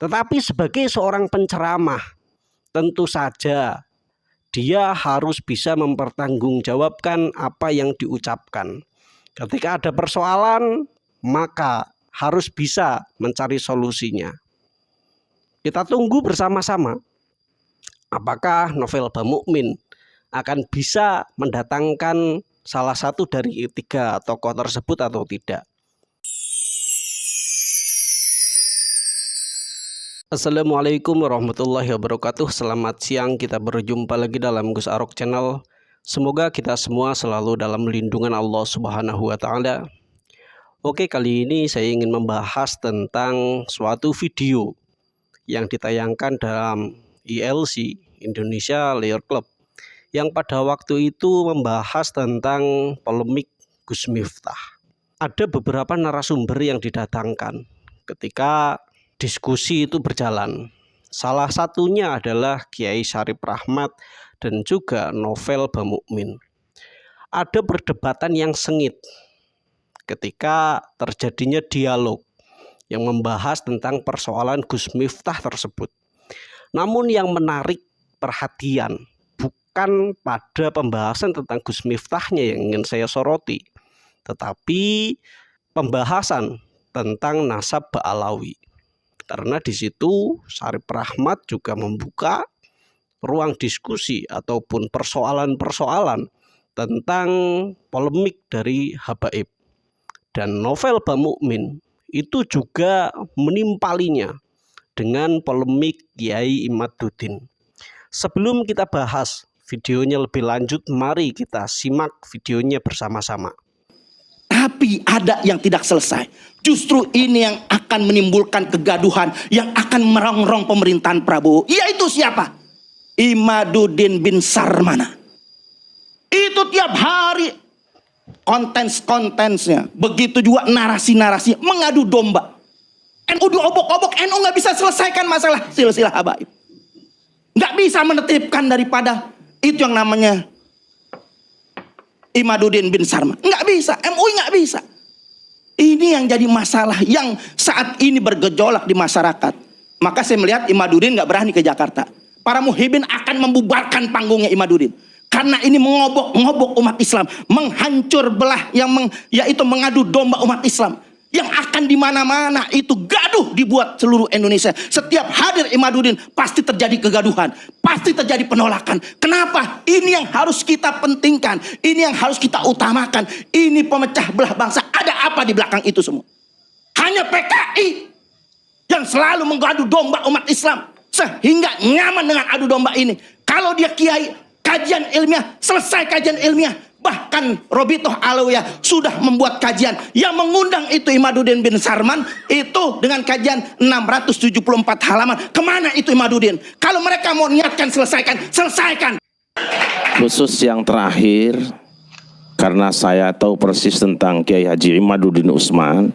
Tetapi sebagai seorang penceramah, tentu saja dia harus bisa mempertanggungjawabkan apa yang diucapkan. Ketika ada persoalan, maka harus bisa mencari solusinya. Kita tunggu bersama-sama apakah novel Bamukmin akan bisa mendatangkan salah satu dari tiga tokoh tersebut atau tidak. Assalamualaikum warahmatullahi wabarakatuh. Selamat siang, kita berjumpa lagi dalam Gus Arok Channel. Semoga kita semua selalu dalam lindungan Allah Subhanahu wa Ta'ala. Oke, kali ini saya ingin membahas tentang suatu video yang ditayangkan dalam ILC, Indonesia Layer Club, yang pada waktu itu membahas tentang polemik Gus Miftah. Ada beberapa narasumber yang didatangkan ketika diskusi itu berjalan. Salah satunya adalah Kiai Syarif Rahmat dan juga novel Bamukmin. Ada perdebatan yang sengit ketika terjadinya dialog yang membahas tentang persoalan Gus Miftah tersebut. Namun yang menarik perhatian bukan pada pembahasan tentang Gus Miftahnya yang ingin saya soroti, tetapi pembahasan tentang nasab Ba'alawi. Karena di situ Syarif Rahmat juga membuka ruang diskusi ataupun persoalan-persoalan tentang polemik dari habaib. Dan novel Bamukmin itu juga menimpalinya dengan polemik Kiai Imaduddin. Sebelum kita bahas videonya lebih lanjut, mari kita simak videonya bersama-sama. Tapi ada yang tidak selesai. Justru ini yang akan menimbulkan kegaduhan, yang akan merongrong pemerintahan Prabowo. Yaitu siapa? Imaduddin bin Sarmana. Itu tiap hari kontens-kontensnya, begitu juga narasi-narasi mengadu domba. NU diobok-obok, NU nggak bisa selesaikan masalah silsilah habaib. Nggak bisa menetipkan daripada itu yang namanya Imaduddin bin Sarmana. Nggak bisa, MUI nggak bisa. Ini yang jadi masalah yang saat ini bergejolak di masyarakat. Maka saya melihat Imaduddin nggak berani ke Jakarta. Para muhibin akan membubarkan panggungnya Imaduddin. Karena ini mengobok umat Islam, menghancur belah, yaitu mengadu domba umat Islam. Yang akan di mana-mana itu gaduh dibuat seluruh Indonesia. Setiap hadir Imaduddin pasti terjadi kegaduhan, pasti terjadi penolakan. Kenapa? Ini yang harus kita pentingkan, ini yang harus kita utamakan. Ini pemecah belah bangsa. Ada apa di belakang itu semua? Hanya PKI yang selalu mengadu domba umat Islam sehingga nyaman dengan adu domba ini. Kalau dia kiai, kajian ilmiah, selesai kajian ilmiah. Bahkan Robitoh Alawiyah sudah membuat kajian yang mengundang itu Imaduddin bin Sarman itu dengan kajian 674 halaman. Kemana itu Imaduddin? Kalau mereka mau niatkan selesaikan. Khusus yang terakhir, karena saya tahu persis tentang Kiai Haji Imaduddin Utsman,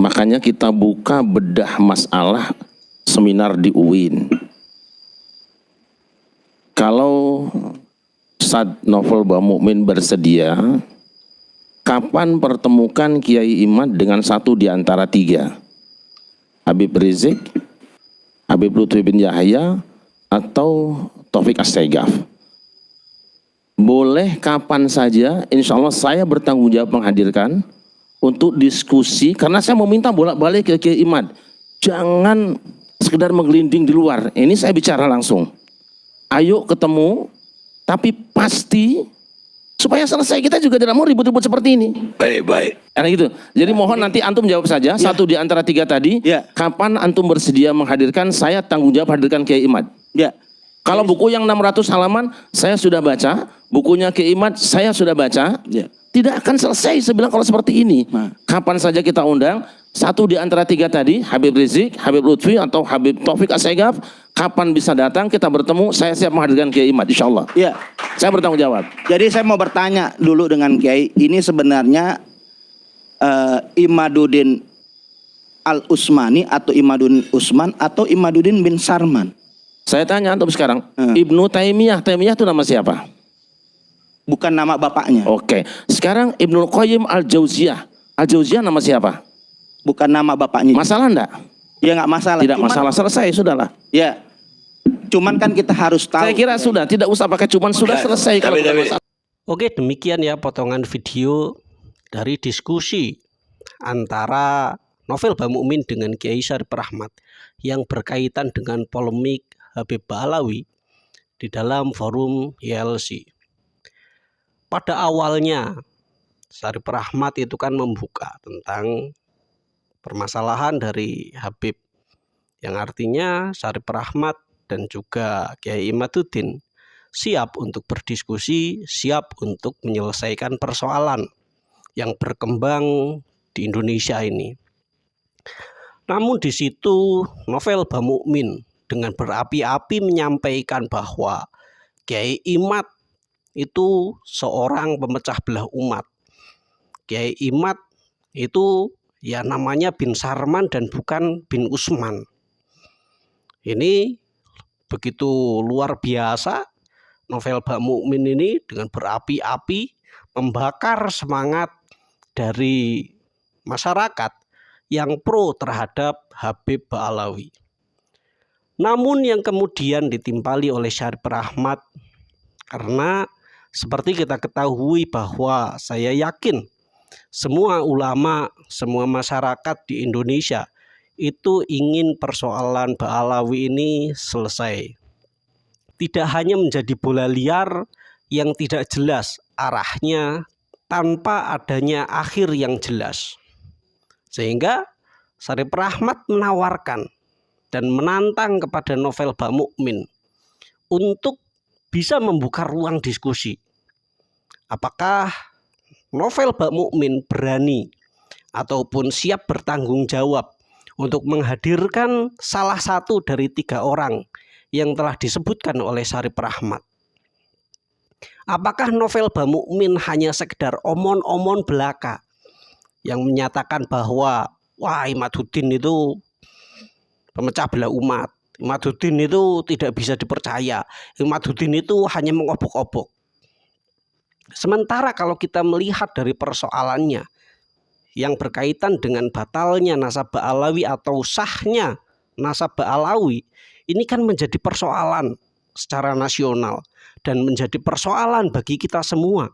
makanya kita buka bedah masalah seminar di UIN. Kalau saat novel Bamukmin bersedia, kapan pertemukan Kiai Imad dengan satu di antara tiga? Habib Rizik, Habib Lutfi bin Yahya, atau Taufik As-Saegaf? Boleh kapan saja, insya Allah saya bertanggung jawab menghadirkan untuk diskusi, karena saya meminta bolak-balik ke Kiai Imad. Jangan sekedar menggelinding di luar, ini saya bicara langsung. Ayo ketemu, tapi pasti supaya selesai. Kita juga tidak mau ribut-ribut seperti ini. Baik. Karena gitu. Jadi mohon nanti antum jawab saja, satu di antara tiga tadi. Kapan antum bersedia menghadirkan, saya tanggung jawab hadirkan Kiai Imad. Kalau buku yang 600 halaman saya sudah baca, bukunya Kiai Imad saya sudah baca. Tidak akan selesai saya bilang kalau seperti ini. Kapan saja kita undang, satu di antara tiga tadi, Habib Rizik, Habib Lutfi atau Habib Taufik As-Saegaf, kapan bisa datang kita bertemu, saya siap menghadirkan Kiai Imad insya Allah. Saya bertanggung jawab. Jadi saya mau bertanya dulu dengan Kiai, ini sebenarnya Imaduddin Al-Utsmani atau Imaduddin Utsman atau Imaduddin bin Sarman? Saya tanya antum sekarang, Ibnu Taimiyah itu nama siapa? Bukan nama bapaknya. Oke. Sekarang Ibnu Qayyim Al-Jauziyah nama siapa? Bukan nama bapaknya. Masalah enggak? Ya nggak masalah. Tidak masalah, selesai sudahlah. Ya. Cuman kan kita harus tahu. Saya kira sudah, tidak usah pakai cuman, sudah selesai kalau tidak masalah. Oke, demikian ya potongan video dari diskusi antara Novel Bamukmin dengan Kiai Syarif Rahmat yang berkaitan dengan polemik Habib Ba'alawi di dalam forum YLC. Pada awalnya Syarif Rahmat itu kan membuka tentang permasalahan dari Habib, yang artinya Syarif Rahmat dan juga Kiai Imaduddin siap untuk berdiskusi, siap untuk menyelesaikan persoalan yang berkembang di Indonesia ini. Namun di situ Novel Bamukmin dengan berapi-api menyampaikan bahwa Kiai Imad itu seorang pemecah belah umat. Kiai Imad itu ya namanya bin Sarman dan bukan bin Usman. Ini begitu luar biasa. Novel Bamukmin ini dengan berapi-api membakar semangat dari masyarakat yang pro terhadap Habib Ba'alawi. Namun yang kemudian ditimpali oleh Syarif Rahmat, karena seperti kita ketahui bahwa saya yakin semua ulama, semua masyarakat di Indonesia itu ingin persoalan Ba'alawi ini selesai. Tidak hanya menjadi bola liar yang tidak jelas arahnya tanpa adanya akhir yang jelas. Sehingga Syarif Rahmat menawarkan dan menantang kepada Novel Bamukmin untuk bisa membuka ruang diskusi. Apakah Novel Bamukmin berani ataupun siap bertanggung jawab untuk menghadirkan salah satu dari 3 orang yang telah disebutkan oleh Syarif Rahmat? Apakah Novel Bamukmin hanya sekedar omon-omon belaka yang menyatakan bahwa wah Imaduddin itu pemecah belah umat, Imaduddin itu tidak bisa dipercaya, Imaduddin itu hanya mengobok-obok. Sementara kalau kita melihat dari persoalannya yang berkaitan dengan batalnya nasab Ba'alawi atau sahnya nasab Ba'alawi, ini kan menjadi persoalan secara nasional dan menjadi persoalan bagi kita semua.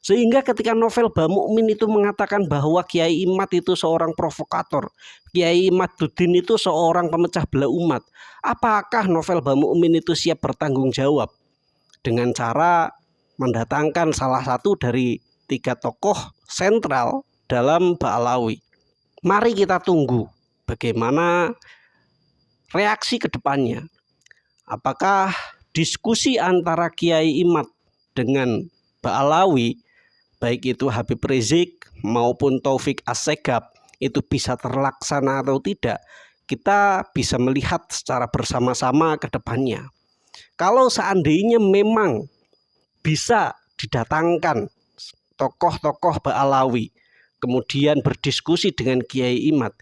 Sehingga ketika Novel Bamukmin itu mengatakan bahwa Kiai Imad itu seorang provokator, Kiai Imaduddin itu seorang pemecah belah umat, apakah Novel Bamukmin itu siap bertanggung jawab dengan cara mendatangkan salah satu dari 3 tokoh sentral dalam Ba'alawi? Mari kita tunggu bagaimana reaksi ke depannya. Apakah diskusi antara Kiai Imad dengan Ba'alawi, baik itu Habib Rizik maupun Taufik Assegaf, itu bisa terlaksana atau tidak? Kita bisa melihat secara bersama-sama ke depannya. Kalau seandainya memang bisa didatangkan tokoh-tokoh Ba'alawi kemudian berdiskusi dengan Kiai Imad,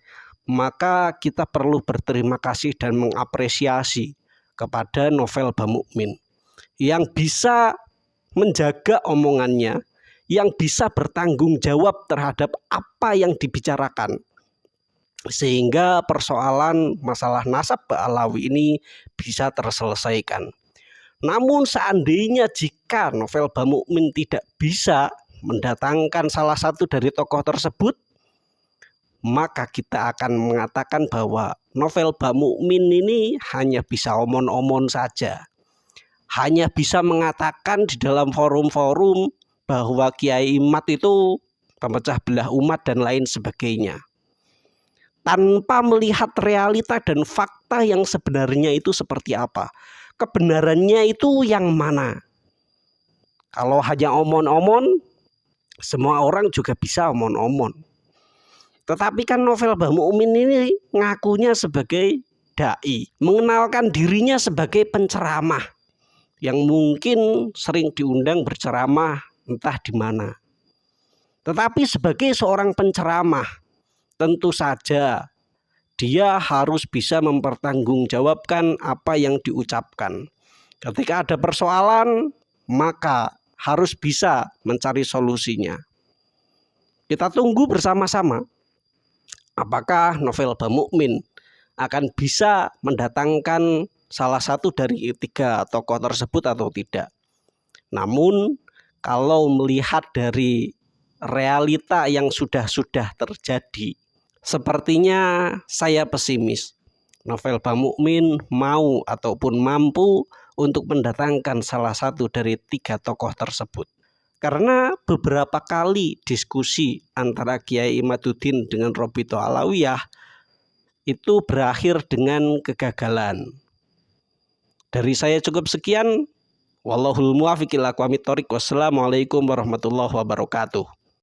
maka kita perlu berterima kasih dan mengapresiasi kepada Novel Bamukmin yang bisa menjaga omongannya, yang bisa bertanggung jawab terhadap apa yang dibicarakan, sehingga persoalan masalah nasab Ba'alawi ini bisa terselesaikan. Namun seandainya jika Novel Bamukmin tidak bisa mendatangkan salah satu dari tokoh tersebut, maka kita akan mengatakan bahwa Novel Bamukmin ini hanya bisa omon-omon saja. Hanya bisa mengatakan di dalam forum-forum bahwa Kiai Imad itu pemecah belah umat dan lain sebagainya, tanpa melihat realita dan fakta yang sebenarnya itu seperti apa. Kebenarannya itu yang mana? Kalau hanya omon-omon, semua orang juga bisa omon-omon. Tetapi kan Novel Bamukmin ini ngakunya sebagai dai, mengenalkan dirinya sebagai penceramah yang mungkin sering diundang berceramah entah di mana. Tetapi sebagai seorang penceramah, tentu saja dia harus bisa mempertanggungjawabkan apa yang diucapkan. Ketika ada persoalan, maka harus bisa mencari solusinya. Kita tunggu bersama-sama apakah Novel Bamukmin akan bisa mendatangkan salah satu dari tiga tokoh tersebut atau tidak. Namun kalau melihat dari realita yang sudah terjadi, sepertinya saya pesimis Novel Bamukmin mau ataupun mampu untuk mendatangkan salah satu dari tiga tokoh tersebut. Karena beberapa kali diskusi antara Kiai Imaduddin dengan Robito Alawiyah itu berakhir dengan kegagalan. Dari saya cukup sekian. Wallahul muwaffiq ila aqwamit thoriq. Wassalamualaikum warahmatullahi wabarakatuh.